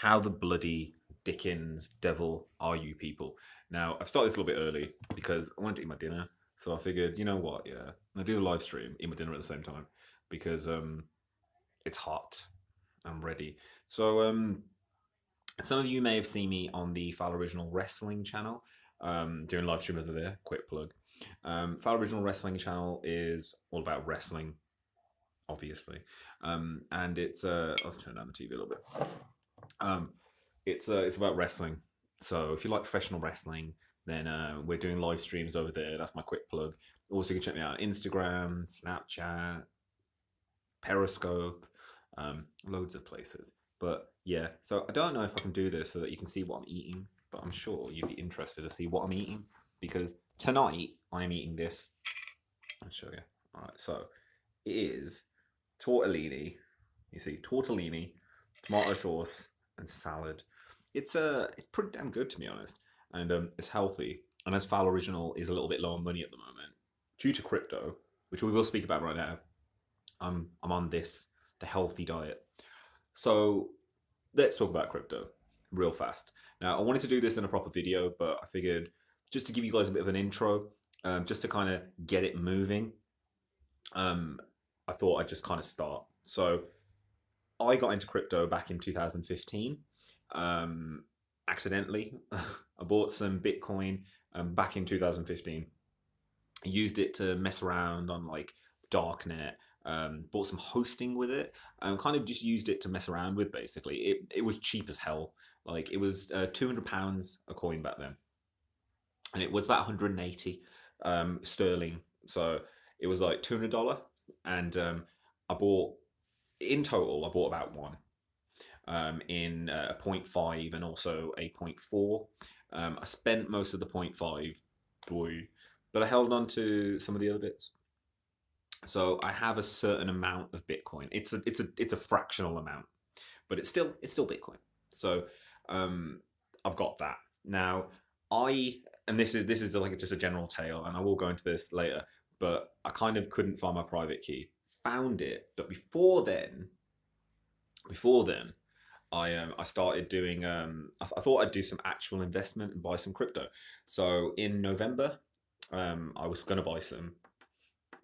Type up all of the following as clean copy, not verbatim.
How the bloody Dickens devil are you people? Now, I've started this a little bit early because I wanted to eat my dinner. So I figured, you know what, yeah, I'll do the live stream, eat my dinner at the same time because it's hot. I'm ready. So some of you may have seen me on the Fowl Original Wrestling channel, doing live stream over there. Quick plug. Fowl Original Wrestling channel is all about wrestling, obviously, and it's let's turn down the TV a little bit. Um, it's about wrestling. So if you like professional wrestling, then we're doing live streams over there. That's my quick plug. Also, you can check me out on Instagram, Snapchat, Periscope, loads of places. But yeah, so I don't know if I can do this so that you can see what I'm eating, but I'm sure you'd be interested to see what I'm eating because tonight I'm eating this. I'll show you. All right, so it is tortellini. You see, tortellini, tomato sauce, and salad. It's pretty damn good to be honest, and it's healthy. And as Fowl Original is a little bit low on money at the moment due to crypto, which we will speak about right now. I'm on the healthy diet. So let's talk about crypto real fast. Now I wanted to do this in a proper video, but I figured just to give you guys a bit of an intro, just to kind of get it moving. I thought I'd just kind of start. So I got into crypto back in 2015. Accidentally, I bought some Bitcoin back in 2015. I used it to mess around on like darknet. Bought some hosting with it. Kind of just used it to mess around with. Basically, it was cheap as hell. Like it was £200 a coin back then, and it was about 180 sterling. So it was like $200, and I bought in total. I bought about one in a point 0.5 and also a point 0.4. I spent most of the point 0.5, boy, but I held on to some of the other bits. So I have a certain amount of Bitcoin. It's a fractional amount, but it's still Bitcoin. So I've got that now. And this is like just a general tale, and I will go into this later. But I kind of couldn't find my private key. Found it, but before then, I started doing. I thought I'd do some actual investment and buy some crypto. So in November, I was going to buy some,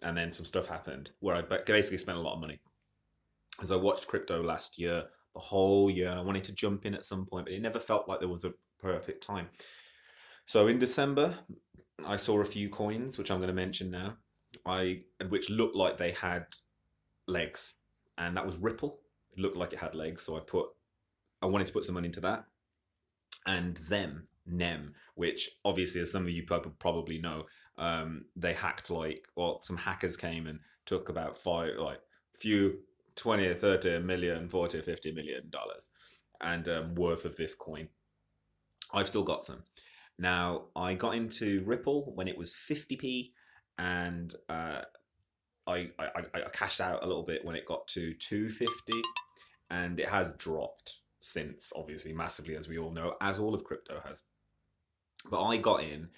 and then some stuff happened where I basically spent a lot of money. As I watched crypto last year, the whole year, and I wanted to jump in at some point, but it never felt like there was a perfect time. So in December, I saw a few coins, which I'm going to mention now, which looked like they had legs, and that was Ripple. It looked like it had legs, so I wanted to put some money into that, and Nem, which obviously, as some of you probably know, they hacked some hackers came and took about few 20 or 30 million, 40 or 50 million dollars and worth of this coin. I've still got some. Now, I got into Ripple when it was 50p, and I cashed out a little bit when it got to 250, and it has dropped since, obviously, massively, as we all know, as all of crypto has. But I got in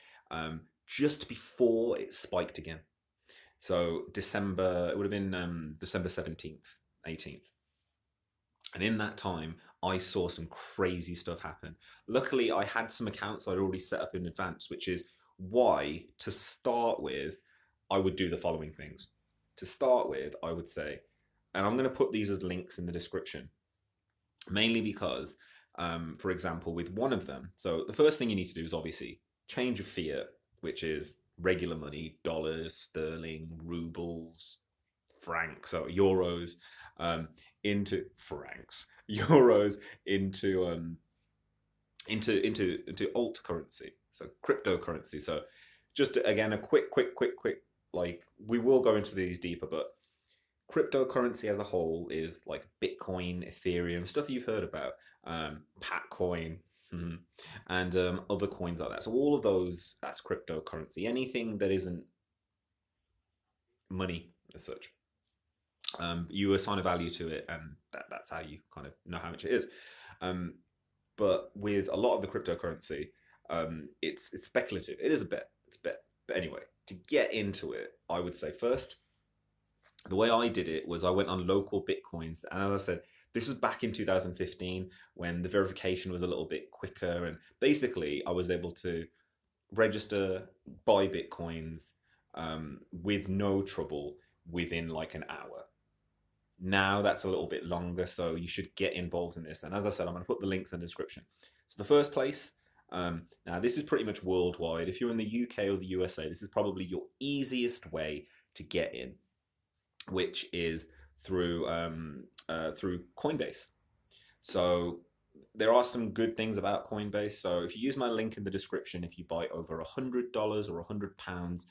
just before it spiked again. So December, it would have been December 17th, 18th. And in that time, I saw some crazy stuff happen. Luckily, I had some accounts I'd already set up in advance, which is why, to start with, I would do the following things. To start with, I would say, and I'm going to put these as links in the description, mainly because, for example, with one of them, so the first thing you need to do is obviously change your fiat, which is regular money, dollars, sterling, rubles, francs, so euros, into francs, euros into alt currency, so cryptocurrency. So just again a quick, like we will go into these deeper, but cryptocurrency as a whole is like Bitcoin, Ethereum, stuff you've heard about, PacCoin, and other coins like that. So all of those, that's cryptocurrency. Anything that isn't money as such, you assign a value to it, and that's how you kind of know how much it is. But with a lot of the cryptocurrency, it's speculative. It is a bet. It's a bet. But anyway, to get into it, I would say first, the way I did it was I went on local Bitcoins, and as I said, This was back in 2015 when the verification was a little bit quicker, and basically I was able to register, buy Bitcoins with no trouble within like an hour. Now that's a little bit longer, so you should get involved in this. And as I said, I'm going to put the links in the description. So the first place, now this is pretty much worldwide. If you're in the UK or the USA, this is probably your easiest way to get in, which is through Coinbase. So there are some good things about Coinbase. So if you use my link in the description, if you buy over $100 or £100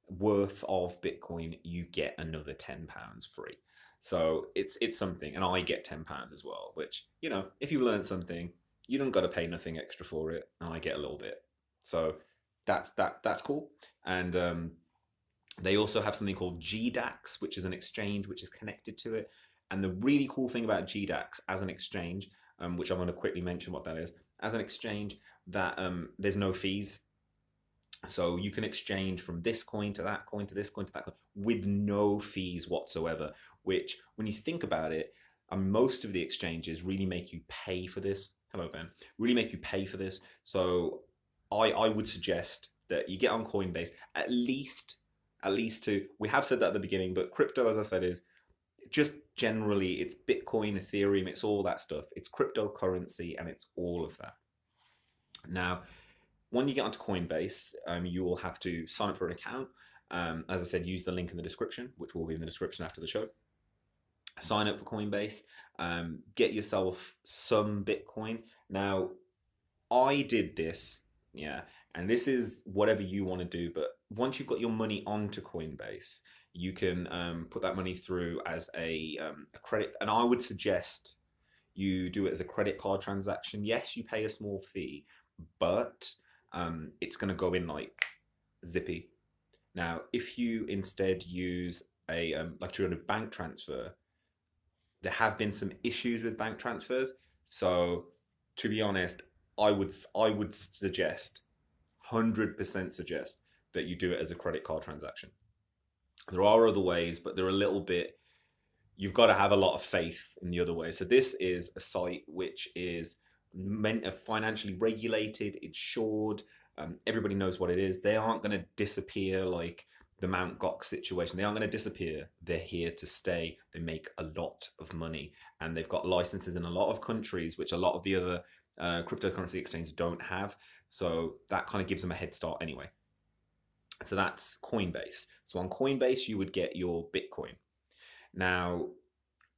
worth of Bitcoin, you get another £10 free. So it's something, and I get £10 as well. Which, you know, if you learn something, you don't got to pay nothing extra for it, and I get a little bit. So that's cool. And they also have something called GDAX, which is an exchange which is connected to it. And the really cool thing about GDAX as an exchange, which I'm going to quickly mention what that is, as an exchange, that there's no fees. So you can exchange from this coin to that coin to this coin to that coin with no fees whatsoever, which when you think about it, most of the exchanges really make you pay for this. Hello, Ben. Really make you pay for this. So I would suggest that you get on Coinbase at least to, we have said that at the beginning, but crypto, as I said, is just generally, it's Bitcoin, Ethereum, it's all that stuff. It's cryptocurrency, and it's all of that. Now, when you get onto Coinbase, you will have to sign up for an account. As I said, use the link in the description, which will be in the description after the show. Sign up for Coinbase, get yourself some Bitcoin. Now, I did this, yeah, and this is whatever you want to do, but once you've got your money onto Coinbase, you can put that money through as a credit, and I would suggest you do it as a credit card transaction. Yes, you pay a small fee, but it's going to go in like zippy. Now, if you instead use a like you're on a bank transfer, there have been some issues with bank transfers. So, to be honest, I would suggest, 100% suggest that you do it as a credit card transaction. There are other ways, but they're a little bit, you've got to have a lot of faith in the other way. So this is a site which is financially regulated, insured. Everybody knows what it is. They aren't going to disappear like the Mt. Gox situation. They aren't going to disappear. They're here to stay. They make a lot of money, and they've got licenses in a lot of countries, which a lot of the other cryptocurrency exchanges don't have. So that kind of gives them a head start anyway. So that's Coinbase. So on Coinbase, you would get your Bitcoin. Now,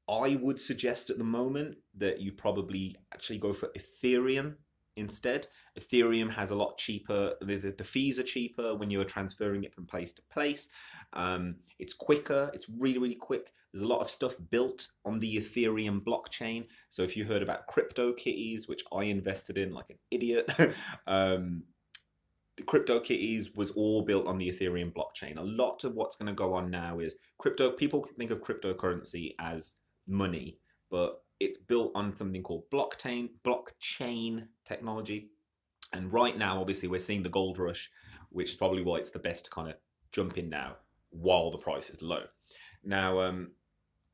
I would suggest at the moment that you probably actually go for Ethereum instead. Ethereum has a lot cheaper, the fees are cheaper when you're transferring it from place to place. It's quicker, it's really, really quick. There's a lot of stuff built on the Ethereum blockchain. So if you heard about CryptoKitties, which I invested in like an idiot, the CryptoKitties was all built on the Ethereum blockchain. A lot of what's going to go on now is crypto. People think of cryptocurrency as money, but it's built on something called blockchain technology. And right now, obviously, we're seeing the gold rush, which is probably why it's the best to kind of jump in now while the price is low. Now,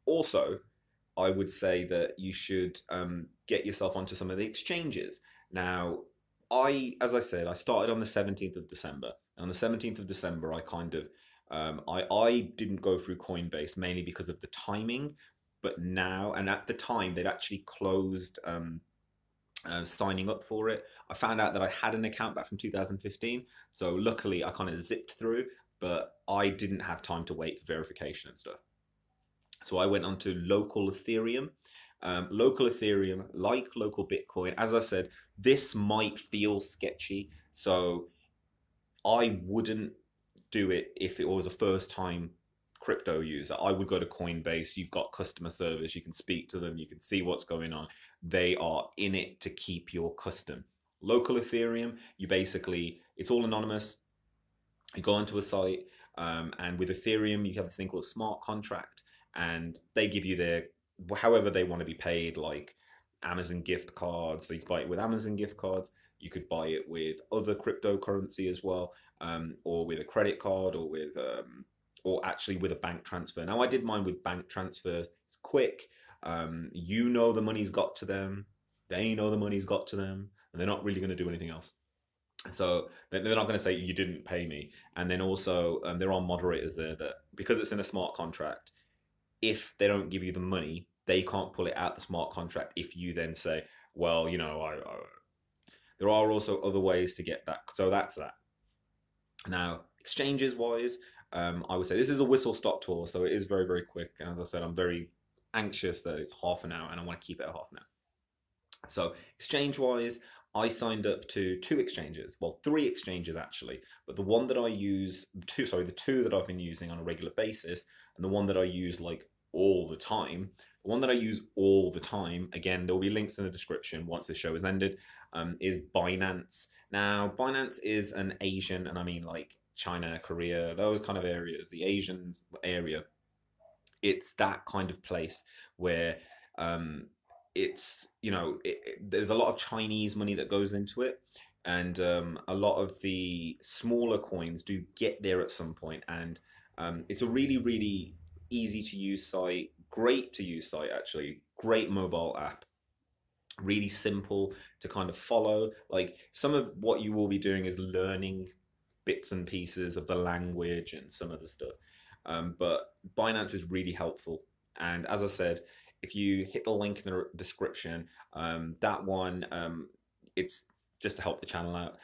also, I would say that you should get yourself onto some of the exchanges. Now, as I said, I started on the 17th of December. And on the 17th of December, I kind of, I didn't go through Coinbase mainly because of the timing. But now, and at the time, they'd actually closed signing up for it. I found out that I had an account back from 2015. So luckily, I kind of zipped through, but I didn't have time to wait for verification and stuff. So I went on to local Ethereum. Local Ethereum, like local Bitcoin, as I said, this might feel sketchy. So I wouldn't do it if it was a first time crypto user. I would go to Coinbase. You've got customer service. You can speak to them. You can see what's going on. They are in it to keep your custom. Local Ethereum, you basically, it's all anonymous. You go onto a site, and with Ethereum, you have this thing called a smart contract, and they give you their, however they want to be paid, like Amazon gift cards. So you can buy it with Amazon gift cards. You could buy it with other cryptocurrency as well, or with a credit card, or with or actually with a bank transfer. Now I did mine with bank transfer. It's quick. You know the money's got to them, they know the money's got to them, and they're not really going to do anything else. So they're not going to say you didn't pay me. And then also there are moderators there that, because it's in a smart contract, if they don't give you the money, they can't pull it out the smart contract. If you then say, well, there are also other ways to get that. So that's that. Now, exchanges wise, I would say this is a whistle stop tour, so it is very, very quick. And as I said, I'm very anxious that it's half an hour and I want to keep it at half an hour. So exchange wise, I signed up to two exchanges, well, three exchanges actually, but the one that I use, the two that I've been using on a regular basis, and the one that I use like all the time, the one that I use all the time, again, there will be links in the description once the show is ended, is Binance. Now, Binance is an Asian, and I mean like China, Korea, those kind of areas, the Asian area. It's that kind of place where um, there's a lot of Chinese money that goes into it, and a lot of the smaller coins do get there at some point, and it's a really, really easy to use site, great to use site actually, great mobile app, really simple to kind of follow. Like some of what you will be doing is learning bits and pieces of the language and some of the stuff. But Binance is really helpful. And as I said, if you hit the link in the description, that one, it's just to help the channel out.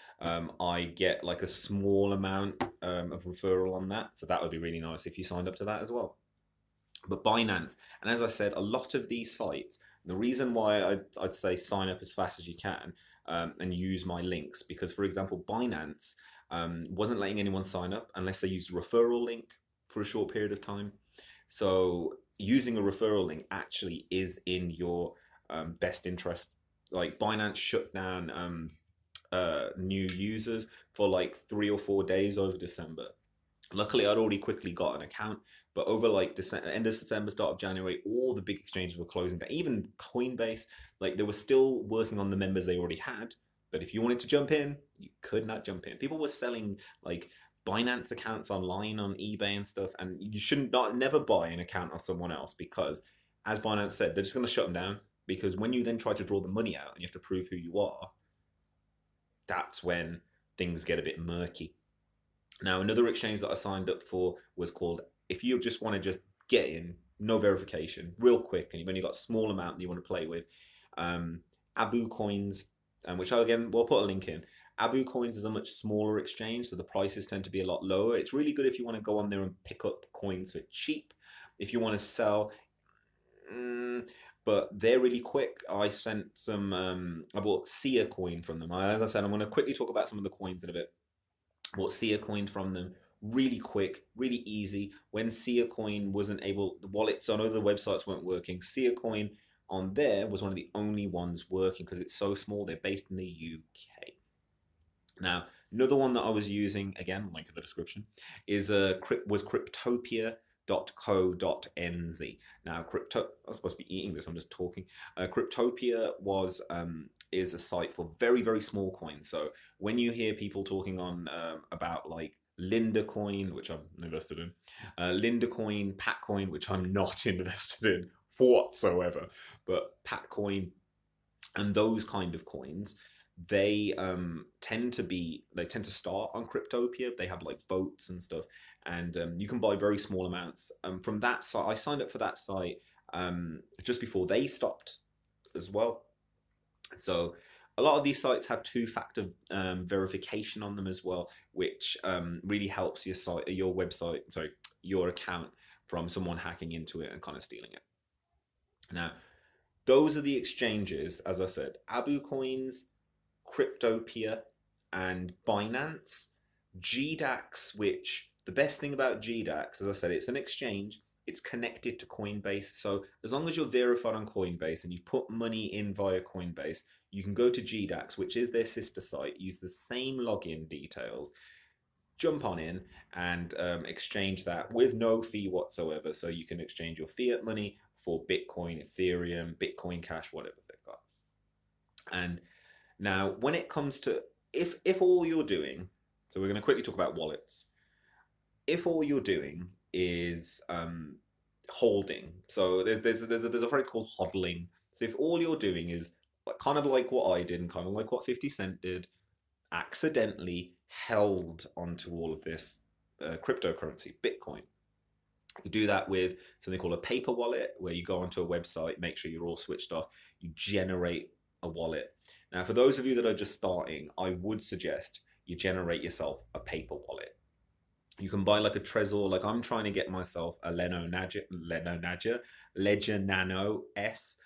I get like a small amount of referral on that. So that would be really nice if you signed up to that as well. But Binance, and as I said, a lot of these sites, the reason why I'd say sign up as fast as you can and use my links, because for example, Binance wasn't letting anyone sign up unless they used a referral link for a short period of time. So using a referral link actually is in your best interest. Like Binance shut down new users for like 3 or 4 days over December. Luckily, I'd already quickly got an account, but over like December, end of September, start of January, all the big exchanges were closing down. Even Coinbase, like they were still working on the members they already had. But if you wanted to jump in, you could not jump in. People were selling like Binance accounts online on eBay and stuff, and you shouldn't never buy an account of someone else because, as Binance said, they're just going to shut them down. Because when you then try to draw the money out and you have to prove who you are, that's when things get a bit murky. Now, another exchange that I signed up for was called, if you just want to just get in, no verification, real quick, and you've only got a small amount that you want to play with, Abu Coins, which again, we'll put a link in. Abu Coins is a much smaller exchange, so the prices tend to be a lot lower. It's really good if you want to go on there and pick up coins for cheap. If you want to sell, but they're really quick. I bought Sia coin from them. As I said, I'm going to quickly talk about some of the coins in a bit. Bought Sia coin from them, really quick, really easy. When Sia coin wasn't able, the wallets on other websites weren't working. Sia coin on there was one of the only ones working because it's so small. They're based in the UK. Now, another one that I was using, again, link in the description, was Cryptopia.co.nz. Now, I'm supposed to be eating this, I'm just talking. Cryptopia is a site for very, very small coins. So when you hear people talking on about like Linda coin, which I'm invested in, Linda coin, PacCoin, which I'm not invested in whatsoever, but PacCoin and those kind of coins, they tend to start on Cryptopia. They have like votes and stuff, and you can buy very small amounts. From that site, I signed up for that site just before they stopped as well. So a lot of these sites have two-factor verification on them as well, which really helps your account from someone hacking into it and kind of stealing it. Now, those are the exchanges, as I said, Abu Coins, Cryptopia, and Binance. GDAX, which the best thing about GDAX, as I said, it's an exchange. It's connected to Coinbase. So as long as you're verified on Coinbase and you put money in via Coinbase, you can go to GDAX, which is their sister site, use the same login details, jump on in and exchange that with no fee whatsoever. So you can exchange your fiat money for Bitcoin, Ethereum, Bitcoin Cash, whatever they've got. And now when it comes to, if all you're doing, so we're going to quickly talk about wallets. If all you're doing is holding. So there's a phrase called hodling. So if all you're doing is kind of like what I did and kind of like what 50 Cent did, accidentally held onto all of this cryptocurrency, Bitcoin. You do that with something called a paper wallet, where you go onto a website, make sure you're all switched off, you generate a wallet. Now, for those of you that are just starting, I would suggest you generate yourself a paper wallet. You can buy like a Trezor. Like I'm trying to get myself a Ledger Nano S.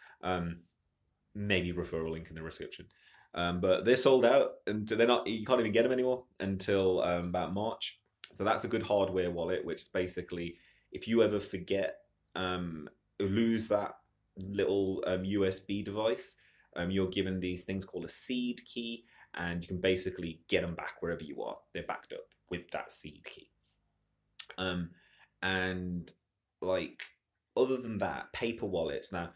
Maybe referral link in the description. But they're sold out, and they're not. You can't even get them anymore until about March. So that's a good hardware wallet, which is basically if you ever forget, lose that little USB device, you're given these things called a seed key, and you can basically get them back wherever you are. They're backed up with that seed key. And like other than that, paper wallets. Now,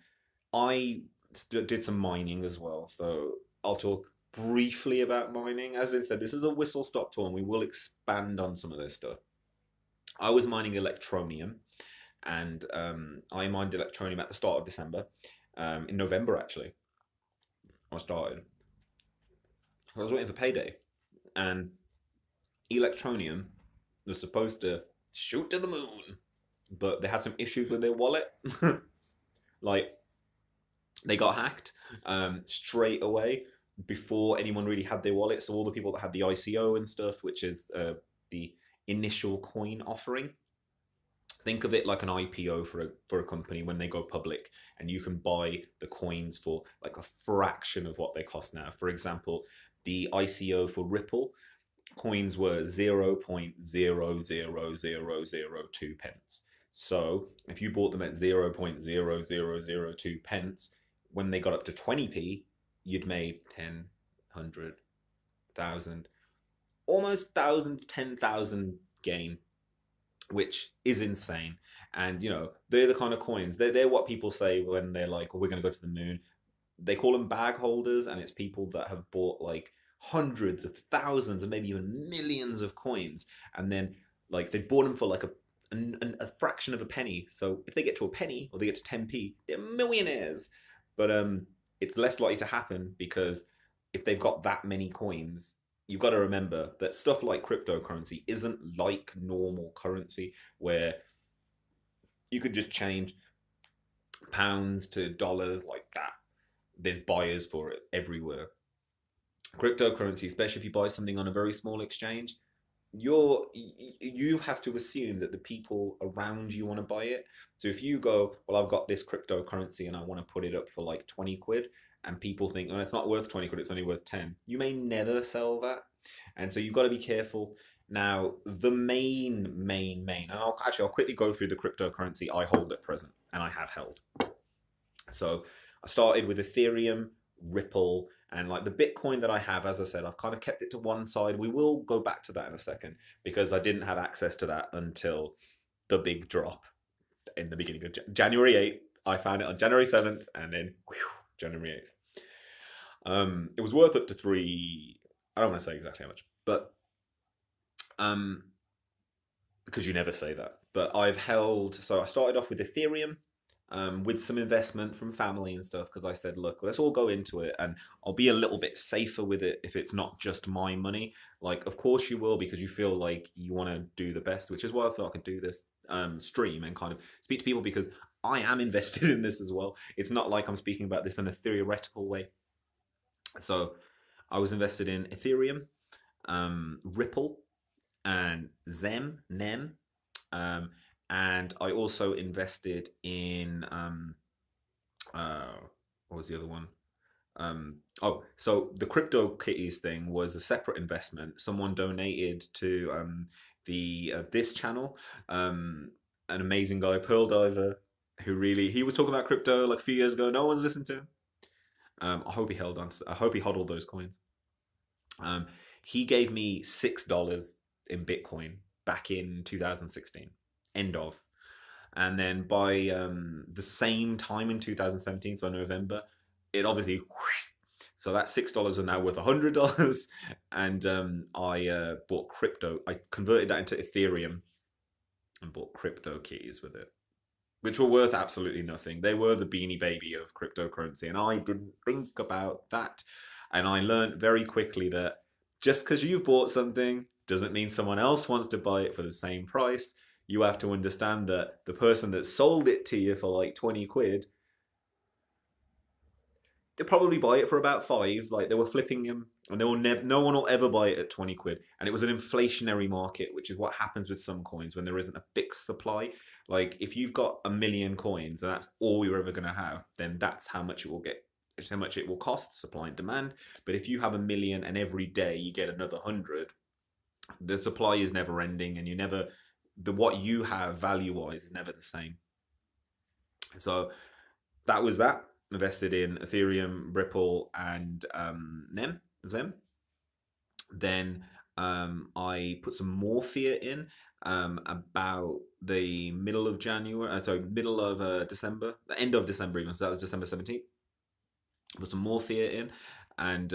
I did some mining as well, so I'll talk briefly about mining. As I said, this is a whistle stop tour, and we will expand on some of this stuff. I was mining Electroneum, and I mined Electroneum at the start of December. In November, actually, I started. I was waiting for payday, and Electroneum was supposed to shoot to the moon, but they had some issues with their wallet. Like, they got hacked straight away before anyone really had their wallet. So all the people that had the ICO and stuff, which is the initial coin offering, think of it like an IPO for a company when they go public, and you can buy the coins for like a fraction of what they cost now. For example, the ICO for Ripple coins were 0.00002 pence. So if you bought them at 0.0002 pence, when they got up to 20p, you'd made 10, 100,000, almost 1,000 to 10,000 gain, which is insane. And you know, they're the kind of coins. They're what people say when they're like, well, we're going to go to the moon. They call them bag holders, and it's people that have bought like hundreds of thousands and maybe even millions of coins, and then like they bought them for like a fraction of a penny. So if they get to a penny or they get to 10p, they're millionaires. But it's less likely to happen because if they've got that many coins, you've got to remember that stuff like cryptocurrency isn't like normal currency where you could just change pounds to dollars like that. There's buyers for it everywhere. Cryptocurrency, especially if you buy something on a very small exchange, you have to assume that the people around you want to buy it. So if you go, well, I've got this cryptocurrency and I want to put it up for like 20 quid, and people think, oh, it's not worth 20 quid, it's only worth 10, you may never sell that. And so you've got to be careful. Now, the main, and I'll quickly go through the cryptocurrency I hold at present, and I have held. So I started with Ethereum, Ripple, and like the Bitcoin that I have, as I said, I've kind of kept it to one side. We will go back to that in a second because I didn't have access to that until the big drop in the beginning of January 8th. I found it on January 7th, and then January 8th. It was worth up to three. I don't want to say exactly how much, but because you never say that. But I've held. So I started off with Ethereum. With some investment from family and stuff, because I said, look, let's all go into it and I'll be a little bit safer with it if it's not just my money. Like, of course you will, because you feel like you want to do the best, which is why I thought I could do this stream and kind of speak to people, because I am invested in this as well. It's not like I'm speaking about this in a theoretical way. So I was invested in Ethereum, Ripple, and NEM. And I also invested in what was the other one? So the Crypto Kitties thing was a separate investment. Someone donated to this channel, an amazing guy, Pearl Diver, who he was talking about crypto like a few years ago. No one's listened to him. I hope he held on. I hope he hodled those coins. He gave me $6 in Bitcoin back in 2016. End of. And then by the same time in 2017, so November, it obviously, so that $6 are now worth $100. And I bought crypto. I converted that into Ethereum and bought crypto keys with it, which were worth absolutely nothing. They were the beanie baby of cryptocurrency, and I didn't think about that. And I learned very quickly that just because you've bought something doesn't mean someone else wants to buy it for the same price. You have to understand that the person that sold it to you for like 20 quid, they'll probably buy it for about five. Like they were flipping them, and they will never. No one will ever buy it at 20 quid. And it was an inflationary market, which is what happens with some coins when there isn't a fixed supply. Like if you've got a million coins and that's all you're ever going to have, then that's how much it will get. It's how much it will cost, supply and demand. But if you have a million and every day you get another 100, the supply is never ending, and you never the what you have value wise is never the same. So that was that. Invested in Ethereum, Ripple, and Zem. Then I put some more fiat in about the middle of January. Sorry, middle of December, the end of December even. So that was December 17th. Put some more fiat in, and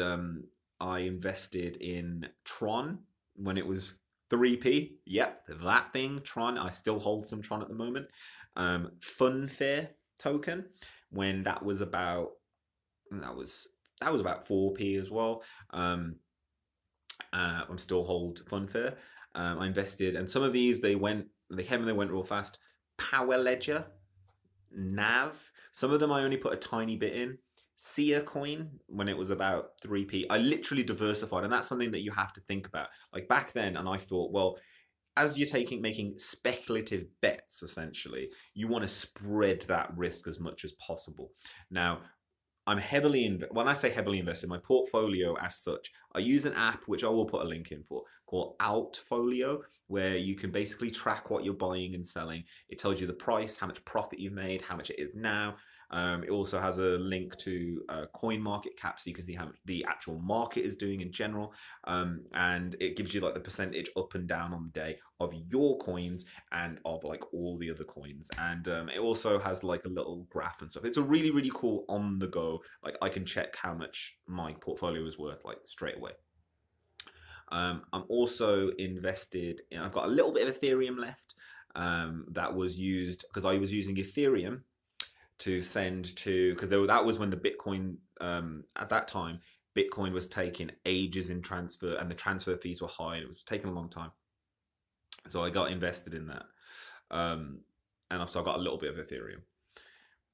I invested in Tron when it was 3p. Yep, that thing, Tron. I still hold some Tron at the moment. Funfair token when that was about that was about 4p as well. I'm still hold Funfair. I invested, and some of these they came and they went real fast. Power Ledger, Nav. Some of them I only put a tiny bit in. Sia coin when it was about 3p. I literally diversified, and that's something that you have to think about. Like back then, and I thought, well, as you're making speculative bets, essentially, you want to spread that risk as much as possible. Now, I'm when I say heavily invested, my portfolio as such, I use an app which I will put a link in for called Altfolio, where you can basically track what you're buying and selling. It tells you the price, how much profit you've made, how much it is now. It also has a link to coin market cap, so you can see how much the actual market is doing in general, and it gives you like the percentage up and down on the day of your coins and of like all the other coins, and it also has like a little graph and stuff. It's a really really cool on the go. Like I can check how much my portfolio is worth like straight away. I'm also invested in. I've got a little bit of Ethereum left. That was used because I was using Ethereum to send to because that was when the Bitcoin at that time Bitcoin was taking ages in transfer and the transfer fees were high and it was taking a long time. So I got invested in that, and also I got a little bit of Ethereum.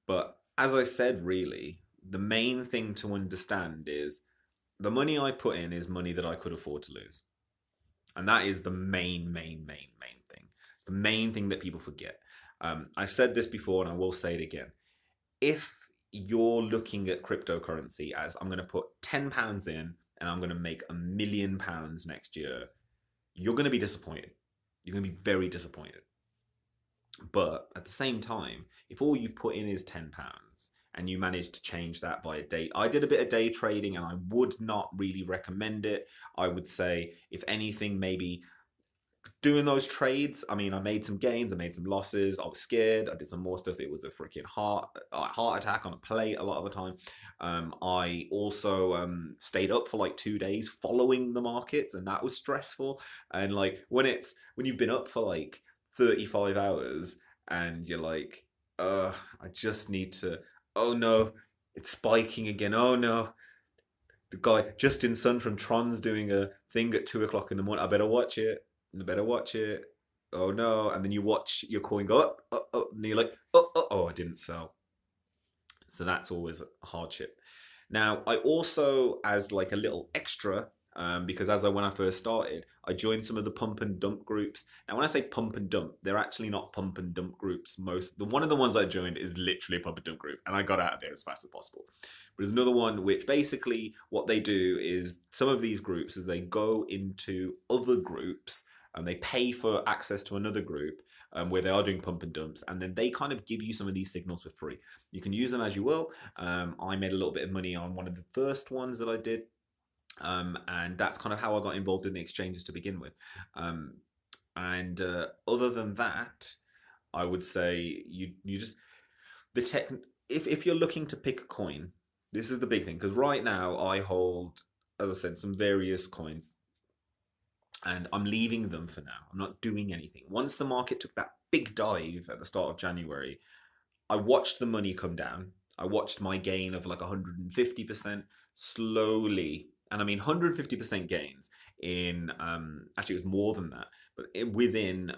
But as I said, really, the main thing to understand is the money I put in is money that I could afford to lose, and that is the main thing. It's the main thing that people forget. I've said this before, and I will say it again. If you're looking at cryptocurrency as I'm going to put £10 in and I'm going to make £1,000,000 next year, you're going to be disappointed. You're going to be very disappointed. But at the same time, if all you put in is £10 and you manage to change that by a day, I did a bit of day trading and I would not really recommend it. I would say, if anything, maybe doing those trades. I mean, I made some gains, I made some losses. I was scared. I did some more stuff. It was a freaking heart attack on a plate a lot of the time. I also stayed up for like 2 days following the markets, and that was stressful. And like when you've been up for like 35 hours and you're like, I just need to. Oh no, it's spiking again. Oh no, the guy Justin Sun from Tron's doing a thing at 2 o'clock in the morning. I better watch it. I better watch it. Oh no! And then you watch your coin go up, and you're like, I didn't sell. So that's always a hardship. Now, I also, as like a little extra, because when I first started, I joined some of the pump and dump groups. Now, when I say pump and dump, they're actually not pump and dump groups. One of the ones I joined is literally a pump and dump group, and I got out of there as fast as possible. But there's another one which basically what they do is some of these groups is they go into other groups and they pay for access to another group where they are doing pump and dumps, and then they kind of give you some of these signals for free. You can use them as you will. I made a little bit of money on one of the first ones that I did, and that's kind of how I got involved in the exchanges to begin with. And other than that, I would say you just the tech. If you're looking to pick a coin, this is the big thing, because right now I hold, as I said, some various coins, and I'm leaving them for now. I'm not doing anything. Once the market took that big dive at the start of January, I watched the money come down. I watched my gain of like 150% slowly. And I mean, 150% gains in, actually, it was more than that, but within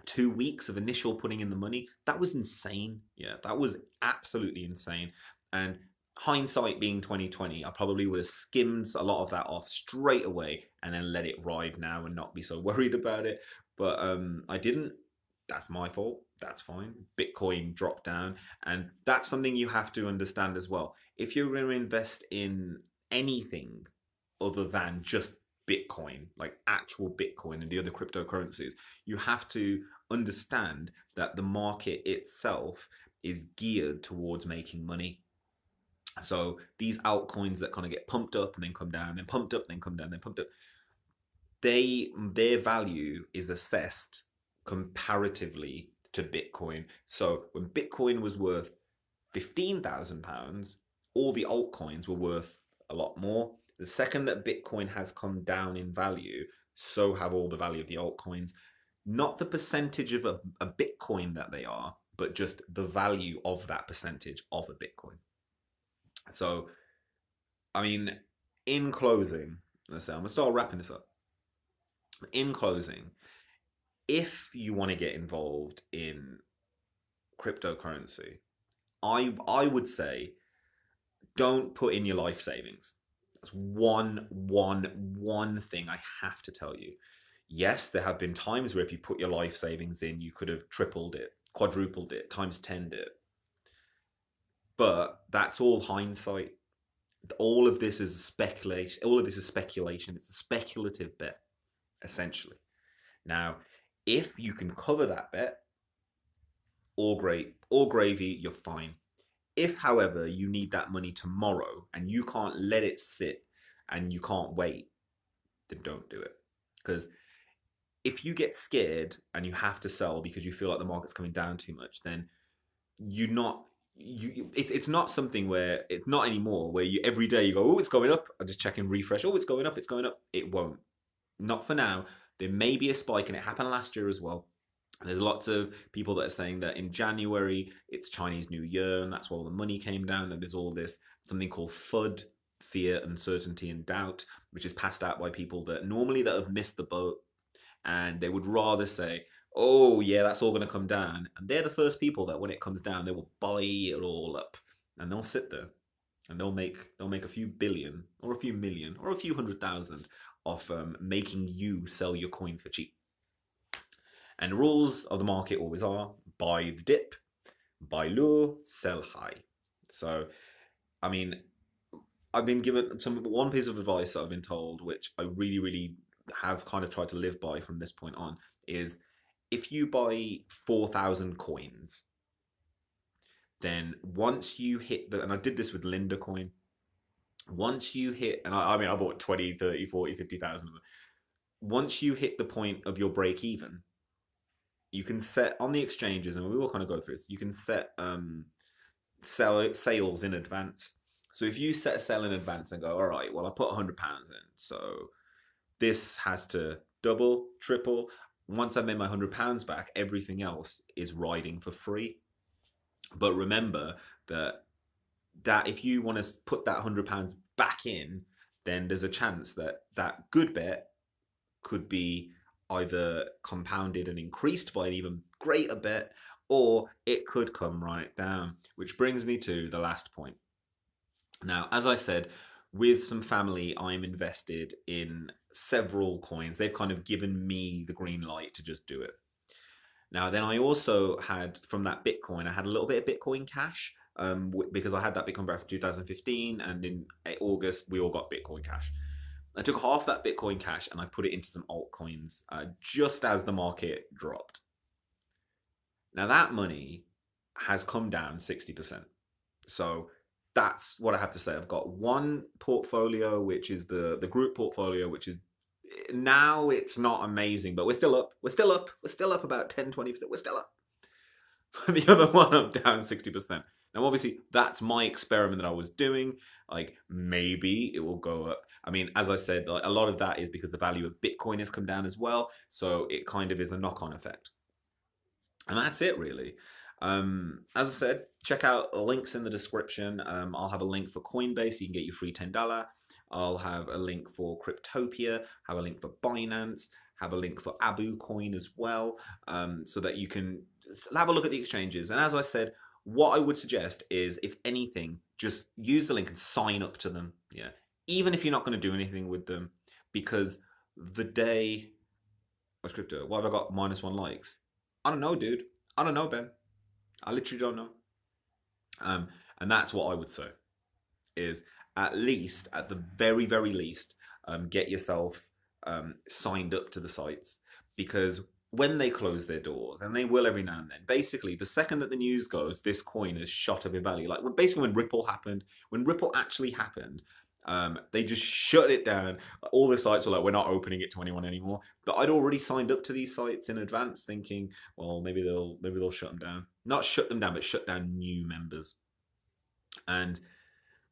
2 weeks of initial putting in the money. That was insane. Yeah, that was absolutely insane. And hindsight being 2020, I probably would have skimmed a lot of that off straight away and then let it ride now and not be so worried about it. But I didn't. That's my fault. That's fine. Bitcoin dropped down. And that's something you have to understand as well. If you're going to invest in anything other than just Bitcoin, like actual Bitcoin and the other cryptocurrencies, you have to understand that the market itself is geared towards making money. So these altcoins that kind of get pumped up and then come down, then pumped up, then come down, then pumped up, their value is assessed comparatively to Bitcoin. So when Bitcoin was worth £15,000, all the altcoins were worth a lot more. The second that Bitcoin has come down in value, so have all the value of the altcoins. Not the percentage of a Bitcoin that they are, but just the value of that percentage of a Bitcoin. So, I mean, in closing, let's say I'm gonna start wrapping this up. In closing, if you want to get involved in cryptocurrency, I would say don't put in your life savings. That's one thing I have to tell you. Yes, there have been times where if you put your life savings in, you could have tripled it, quadrupled it, times 10'd it. But that's all hindsight. All of this is speculation. All of this is speculation. It's a speculative bet, essentially. Now, if you can cover that bet, all great, all gravy, you're fine. If, however, you need that money tomorrow and you can't let it sit and you can't wait, then don't do it. Because if you get scared and you have to sell because you feel like the market's coming down too much, then you're not. It's not something where it's not anymore where you every day you go, oh, it's going up. I just check and refresh. Oh, it's going up. It's going up. It won't. Not for now. There may be a spike, and it happened last year as well. There's lots of people that are saying that in January it's Chinese New Year and that's why all the money came down. That there's all this something called FUD, fear, uncertainty, and doubt, which is passed out by people that normally that have missed the boat, and they would rather say, "Oh yeah, that's all going to come down," and they're the first people that when it comes down, they will buy it all up, and they'll sit there and they'll make a few billion or a few million or a few 100,000 off making you sell your coins for cheap. And the rules of the market always are buy the dip, buy low, sell high. So, I mean, I've been given one piece of advice that I've been told, which I really, really have kind of tried to live by from this point on, is if you buy 4,000 coins, then once you hit and I did this with Linda coin, once you hit, and I mean, I bought 20, 30, 40, 50,000 of them. Once you hit the point of your break even, you can set on the exchanges, and we will kind of go through this. You can set sales in advance. So if you set a sell in advance and go, all right, well, I put £100 in, so this has to double, triple. Once I've made my £100 back, everything else is riding for free. But remember that if you want to put that £100 back in, then there's a chance that that good bet could be either compounded and increased by an even greater bet, or it could come right down. Which brings me to the last point. Now, as I said, with some family, I'm invested in several coins. They've kind of given me the green light to just do it. Now, then I also had, from that Bitcoin, I had a little bit of Bitcoin cash because I had that Bitcoin back from 2015, and in August, we all got Bitcoin cash. I took half that Bitcoin cash and I put it into some altcoins just as the market dropped. Now, that money has come down 60%. So that's what I have to say. I've got one portfolio, which is the group portfolio, which is now it's not amazing, but we're still up. We're still up. We're still up about 10, 20%. We're still up. The other one, I'm down 60%. Now, obviously, that's my experiment that I was doing. Like, maybe it will go up. I mean, as I said, like, a lot of that is because the value of Bitcoin has come down as well. So it kind of is a knock-on effect. And that's it, really. As I said, check out links in the description. I'll have a link for Coinbase, you can get your free $10. I'll have a link for Cryptopia, have a link for Binance, have a link for Abu Coin as well, so that you can have a look at the exchanges. And as I said, what I would suggest is, if anything, just use the link and sign up to them. Yeah, even if you're not going to do anything with them, because the day, what's crypto? Why have I got -1 likes? I don't know, dude. I don't know, Ben. I literally don't know. And that's what I would say is, at least, at the very, very least, get yourself signed up to the sites, because when they close their doors, and they will every now and then, basically the second that the news goes, this coin has shot up in value. Like basically when Ripple happened, when Ripple actually happened, they just shut it down. All the sites were like, we're not opening it to anyone anymore. But I'd already signed up to these sites in advance, thinking, well, maybe they'll shut them down. Not shut them down, but shut down new members. And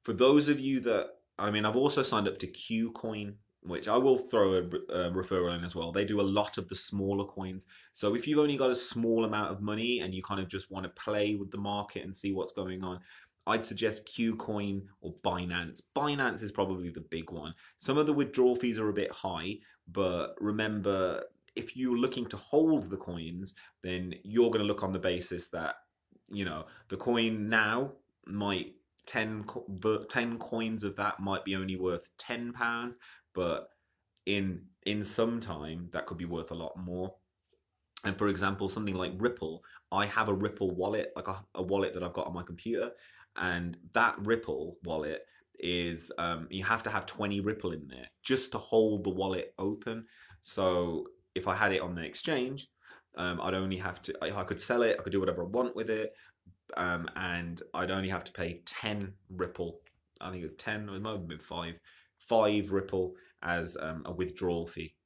for those of you that, I mean, I've also signed up to KuCoin, which I will throw a referral in as well. They do a lot of the smaller coins. So if you've only got a small amount of money and you kind of just want to play with the market and see what's going on, I'd suggest KuCoin or Binance. Binance is probably the big one. Some of the withdrawal fees are a bit high, but remember, if you're looking to hold the coins, then you're going to look on the basis that, you know, the coin now might 10 coins of that might be only worth £10, but in some time that could be worth a lot more. And for example, something like Ripple, I have a Ripple wallet, like a wallet that I've got on my computer, and that Ripple wallet is you have to have 20 Ripple in there just to hold the wallet open. So if I had it on the exchange, I'd only have to, I could sell it, I could do whatever I want with it, and I'd only have to pay 10 Ripple. I think it was 10, it might have been 5 Ripple as a withdrawal fee.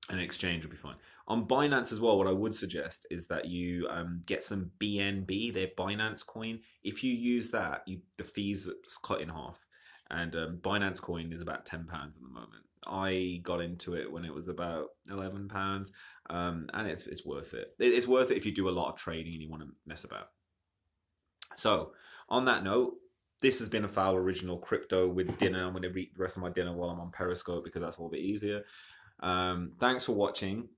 An exchange would be fine. On Binance as well, what I would suggest is that you get some BNB, their Binance coin. If you use that, the fees are cut in half. And Binance coin is about £10 at the moment. I got into it when it was about £11, and it's worth it. It's worth it if you do a lot of trading and you want to mess about. So, on that note, this has been a Fowl original crypto with dinner. I'm going to eat the rest of my dinner while I'm on Periscope because that's a little bit easier. Thanks for watching.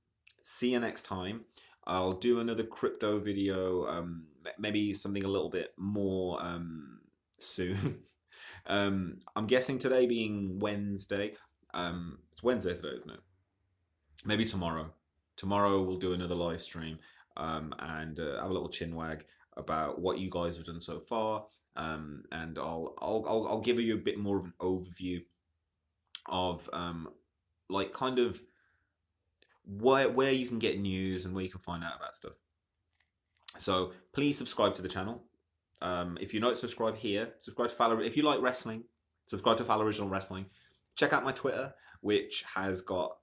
See you next time. I'll do another crypto video, maybe something a little bit more soon. I'm guessing today being Wednesday. It's Wednesday today, isn't it? Maybe tomorrow. Tomorrow we'll do another live stream and have a little chin wag about what you guys have done so far. And I'll give you a bit more of an overview of like kind of where you can get news and where you can find out about stuff. So please subscribe to the channel. If you're not subscribed here, subscribe to Fowl. If you like wrestling, subscribe to Fowl Original Wrestling. Check out my Twitter, which has got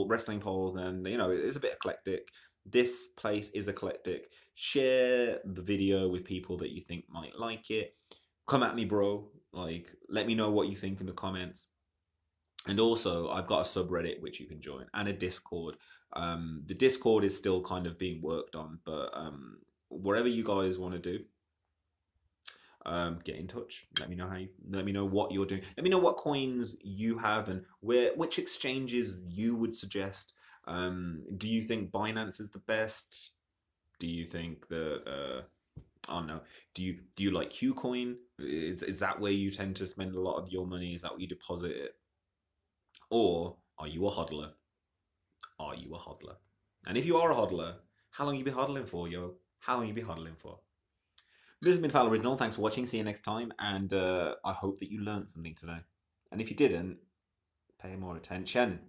wrestling polls, and you know, it's a bit eclectic. This place is eclectic. Share the video with people that you think might like it. Come at me, bro. Like, let me know what you think in the comments. And also, I've got a subreddit which you can join, and a Discord. The Discord is still kind of being worked on, but whatever you guys want to do, get in touch. Let me know let me know what you're doing. Let me know what coins you have and which exchanges you would suggest. Do you think Binance is the best? Do you think that I don't know. Do you like KuCoin? Is that where you tend to spend a lot of your money? Is that where you deposit it? Or are you a hodler? Are you a hodler? And if you are a hodler, how long you be hodling for, yo? How long you be hodling for? This has been Fowl Original. Thanks for watching. See you next time. And I hope that you learned something today. And if you didn't, pay more attention.